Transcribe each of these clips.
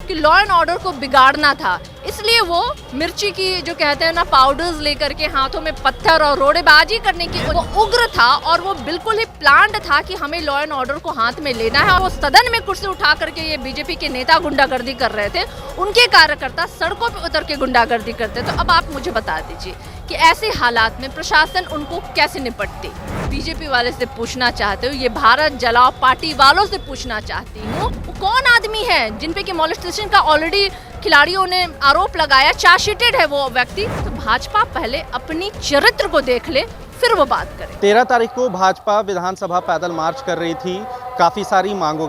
कि law and order को बिगाड़ना था, इसलिए वो मिर्ची की जो कहते हैं ना पाउडर्स लेकर के हाथों में पत्थर और रोड़ेबाजी करने की वो उग्र था और वो बिल्कुल ही प्लान्ड था कि हमें लॉ एंड ऑर्डर को हाथ में लेना है। और वो सदन में कुर्सी उठा करके ये बीजेपी के नेता गुंडागर्दी कर रहे थे, उनके कार्यकर्ता सड़कों पर उतर के गुंडागर्दी करते। तो अब आप मुझे बता दीजिए कि ऐसे हालात में प्रशासन उनको कैसे निपटती। बीजेपी वाले से पूछना चाहते हो, ये भारत जलाओ पार्टी वालों से पूछना चाहती हूँ, वो कौन आदमी है जिन पे कि मॉलेस्टेशन का ऑलरेडी खिलाड़ियों ने आरोप लगाया, चार्जशीटेड है वो व्यक्ति। तो भाजपा पहले अपनी चरित्र को देख ले, फिर वो बात करे। 13 तारीख को भाजपा विधानसभा पैदल मार्च कर रही थी काफ़ी सारी मांगों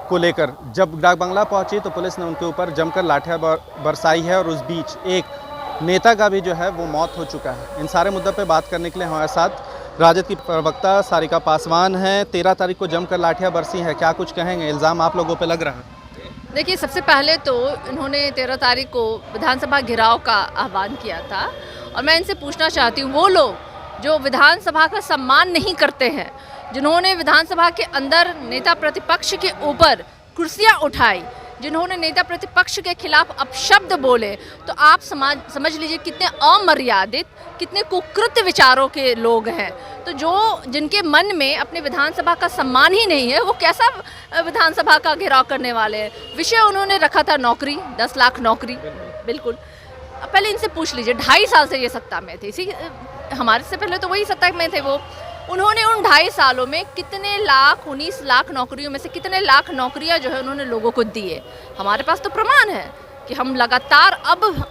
को लेकर। जब डाक बंगला पहुंची तो पुलिस ने उनके ऊपर जमकर लाठियां बरसाई है और उस बीच एक नेता का भी जो है वो मौत हो चुका है। इन सारे मुद्दों पे बात करने के लिए हमारे साथ राजद की प्रवक्ता सारिका पासवान हैं। 13 तारीख को जमकर लाठियां बरसी हैं, क्या कुछ कहेंगे? इल्ज़ाम आप लोगों पे लग रहा है। देखिए, सबसे पहले तो इन्होंने 13 तारीख को विधानसभा घेराव का आह्वान किया था और मैं इनसे पूछना चाहती हूँ, वो लोग जो विधानसभा का सम्मान नहीं करते हैं, जिन्होंने विधानसभा के अंदर नेता प्रतिपक्ष के ऊपर कुर्सियाँ उठाई, जिन्होंने नेता प्रतिपक्ष के खिलाफ अपशब्द बोले, तो आप समझ लीजिए कितने अमर्यादित, कितने कुकृत्य विचारों के लोग हैं। तो जो जिनके मन में अपने विधानसभा का सम्मान ही नहीं है, वो कैसा विधानसभा का घेराव करने वाले हैं। विषय उन्होंने रखा था नौकरी, 10 लाख नौकरी। बिल्कुल, अब पहले इनसे पूछ लीजिए, 2.5 साल से ये सत्ता में थे, इसी हमारे से पहले तो वही सत्ता में थे वो। उन्होंने उन 2.5 सालों में कितने लाख, 19 लाख नौकरियों में से कितने लाख नौकरियां जो है उन्होंने लोगों को दिए। हमारे पास तो प्रमाण है कि हम लगातार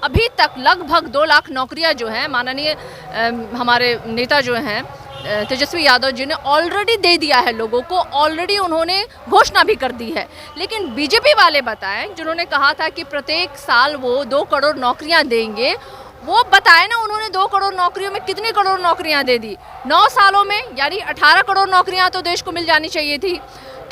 अभी तक लगभग 2 लाख नौकरियां जो हैं माननीय हमारे नेता जो हैं तेजस्वी यादव जी ने ऑलरेडी दे दिया है लोगों को, ऑलरेडी उन्होंने घोषणा भी कर दी है। लेकिन बीजेपी वाले बताएं, जिन्होंने कहा था कि प्रत्येक साल वो 2 करोड़ नौकरियां देंगे, वो बताए ना उन्होंने 2 करोड़ नौकरियों में कितनी करोड़ नौकरियां दे दी। 9 सालों में यानी 18 करोड़ नौकरियां तो देश को मिल जानी चाहिए थी।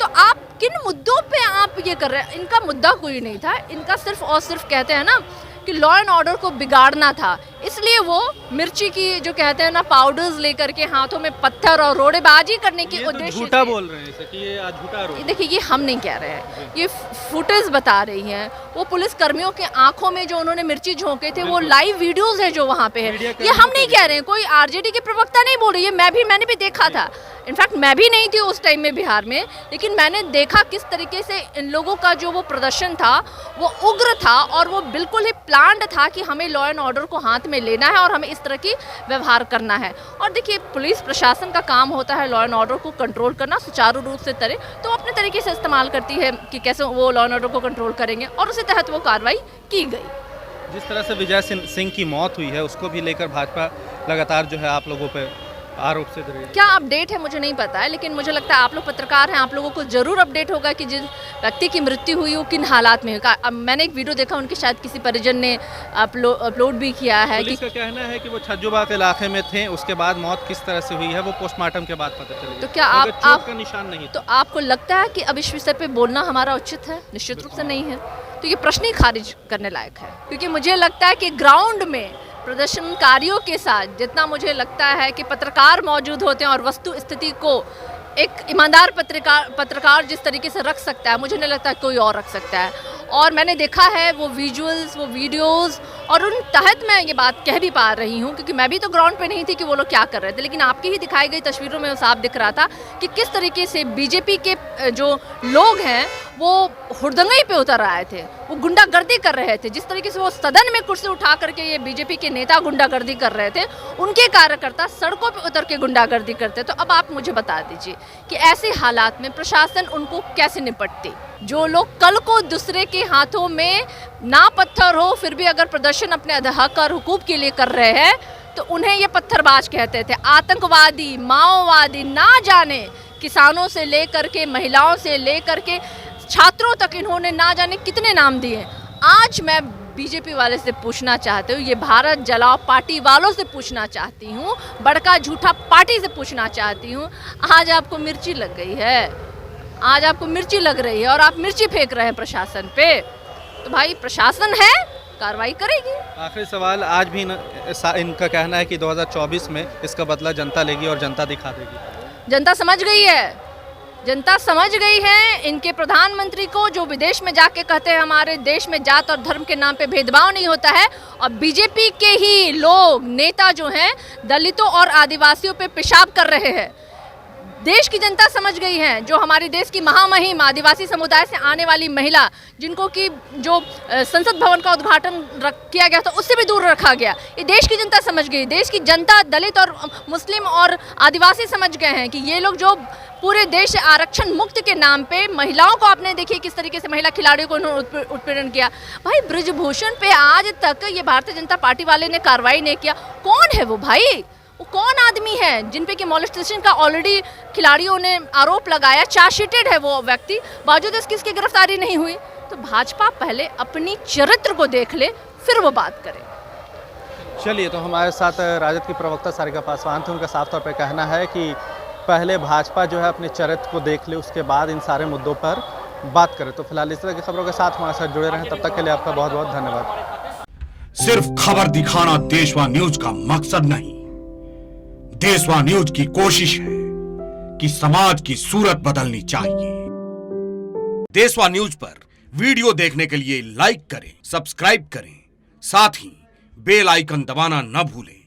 तो आप किन मुद्दों पे आप ये कर रहे हैं? इनका मुद्दा कोई नहीं था, इनका सिर्फ और सिर्फ कहते हैं ना कि लॉ एंड ऑर्डर को बिगाड़ना था, इसलिए वो मिर्ची की जो कहते हैं ना पाउडर्स लेकर के हाथों में पत्थर और रोड़ेबाजी करने के उद्देश्य झूठा बोल रहे हैं कि ये झूठा आरोप। देखिए, ये हम नहीं कह रहे हैं, ये फुटेज बता रही हैं वो पुलिस कर्मियों के आंखों में जो उन्होंने मिर्ची झोंके थे, वो लाइव वीडियोस है जो वहाँ पे है। ये हम नहीं कह रहे हैं, कोई आरजेडी के प्रवक्ता नहीं बोल रही है, मैंने भी देखा था। इनफैक्ट मैं भी नहीं थी उस टाइम में बिहार में, लेकिन मैंने देखा किस तरीके से इन लोगों का जो वो प्रदर्शन था वो उग्र था और वो बिल्कुल ही प्लान्ड था कि हमें लॉ एंड ऑर्डर को हाथ में लेना है और हमें इस तरह की व्यवहार करना है। और देखिए, पुलिस प्रशासन का काम होता है लॉ एंड ऑर्डर को कंट्रोल करना, सुचारू रूप से करे, तो अपने तरीके से इस्तेमाल करती है कि कैसे वो लॉ एंड ऑर्डर को कंट्रोल करेंगे और उसी तहत वो कार्रवाई की गई। जिस तरह से विजय सिंह की मौत हुई है, उसको भी लेकर भाजपा लगातार जो है आप लोगों पे आरोप से दे रही है। क्या अपडेट है मुझे नहीं पता है, लेकिन मुझे लगता है आप लोग पत्रकार हैं, आप लोगों को जरूर अपडेट होगा कि जिस व्यक्ति की मृत्यु हुई वो किन हालात में हुई। अब मैंने एक वीडियो देखा, उनके शायद किसी परिजन ने अपलोड भी किया है। पुलिस का कहना है कि वो छज्जूबाग इलाके में थे, उसके बाद मौत किस तरह से हुई है वो पोस्टमार्टम के बाद पता चली। तो क्या आप का निशान नहीं तो आपको लगता है कि अब इस विषय पे बोलना हमारा उचित है? निश्चित रूप से नहीं है। तो ये प्रश्न ही खारिज करने लायक है, क्योंकि मुझे लगता है कि ग्राउंड में प्रदर्शनकारियों के साथ जितना मुझे लगता है कि पत्रकार मौजूद होते हैं और वस्तु स्थिति को एक ईमानदार पत्रकार जिस तरीके से रख सकता है, मुझे नहीं लगता कोई और रख सकता है। और मैंने देखा है वो विजुअल्स, वो वीडियोस, और उन तहत मैं ये बात कह भी पा रही हूँ क्योंकि मैं भी तो ग्राउंड पे नहीं थी कि वो लोग क्या कर रहे थे, लेकिन आपकी ही दिखाई गई तस्वीरों में साफ दिख रहा था कि किस तरीके से बीजेपी के जो लोग हैं वो हुड़दंगई पे उतर आए थे, वो गुंडागर्दी कर रहे थे। जिस तरीके से वो सदन में कुर्सी उठा करके ये बीजेपी के नेता गुंडागर्दी कर रहे थे, उनके कार्यकर्ता सड़कों पे उतर के गुंडागर्दी करते। तो अब आप मुझे बता दीजिए कि ऐसे हालात में प्रशासन उनको कैसे निपटती? जो लोग कल को दूसरे के हाथों में ना पत्थर हो फिर भी अगर प्रदर्शन अपने हक और हुकूक के लिए कर रहे हैं, तो उन्हें ये पत्थरबाज कहते थे, आतंकवादी, माओवादी, ना जाने किसानों से लेकर के महिलाओं से लेकर के छात्रों तक इन्होंने ना जाने कितने नाम दिए। आज मैं बीजेपी वाले से पूछना चाहती हूँ, ये भारत जलाओ पार्टी वालों से पूछना चाहती हूँ, बड़का झूठा पार्टी से पूछना चाहती हूँ, आज आपको मिर्ची लग गई है, आज आपको मिर्ची लग रही है और आप मिर्ची फेंक रहे हैं प्रशासन पे, तो भाई प्रशासन है, कार्रवाई करेगी। आखिरी सवाल, आज भी इनका कहना है कि 2024 में इसका बदला जनता लेगी और जनता दिखा देगी। जनता समझ गई है, जनता समझ गई है इनके प्रधानमंत्री को, जो विदेश में जाके कहते हैं हमारे देश में जात और धर्म के नाम पे भेदभाव नहीं होता है, और बीजेपी के ही लोग नेता जो हैं दलितों और आदिवासियों पे पेशाब कर रहे हैं। देश की जनता समझ गई है, जो हमारे देश की महामहिम आदिवासी समुदाय से आने वाली महिला, जिनको कि जो संसद भवन का उद्घाटन किया गया था उससे भी दूर रखा गया, ये देश की जनता समझ गई। देश की जनता दलित और मुस्लिम और आदिवासी समझ गए हैं कि ये लोग जो पूरे देश से आरक्षण मुक्त के नाम पे महिलाओं को, आपने देखिए किस तरीके से महिला खिलाड़ियों को उन्होंने उत्पीड़न किया। भाई ब्रजभूषण पे आज तक ये भारतीय जनता पार्टी वाले ने कार्रवाई नहीं किया। कौन है वो भाई? वो कौन आदमी है जिन पे कि मॉलेस्टेशन का ऑलरेडी खिलाड़ियों ने आरोप लगाया, चार्जशीटेड है वो व्यक्ति, बावजूद इसकी गिरफ्तारी नहीं हुई। तो भाजपा पहले अपनी चरित्र को देख ले, फिर वो बात करे। चलिए, तो हमारे साथ राजद की प्रवक्ता सारिका पासवान थे। उनका साफ तौर पे कहना है कि पहले भाजपा जो है अपने चरित्र को देख ले, उसके बाद इन सारे मुद्दों पर बात करे। तो फिलहाल इस तरह की खबरों के साथ हमारे साथ जुड़े रहें। तब तक के लिए आपका बहुत बहुत धन्यवाद। सिर्फ खबर दिखाना देशवा न्यूज का मकसद नहीं, देशवा न्यूज की कोशिश है कि समाज की सूरत बदलनी चाहिए। देशवा न्यूज पर वीडियो देखने के लिए लाइक करें, सब्सक्राइब करें, साथ ही बेल आइकन दबाना न भूलें।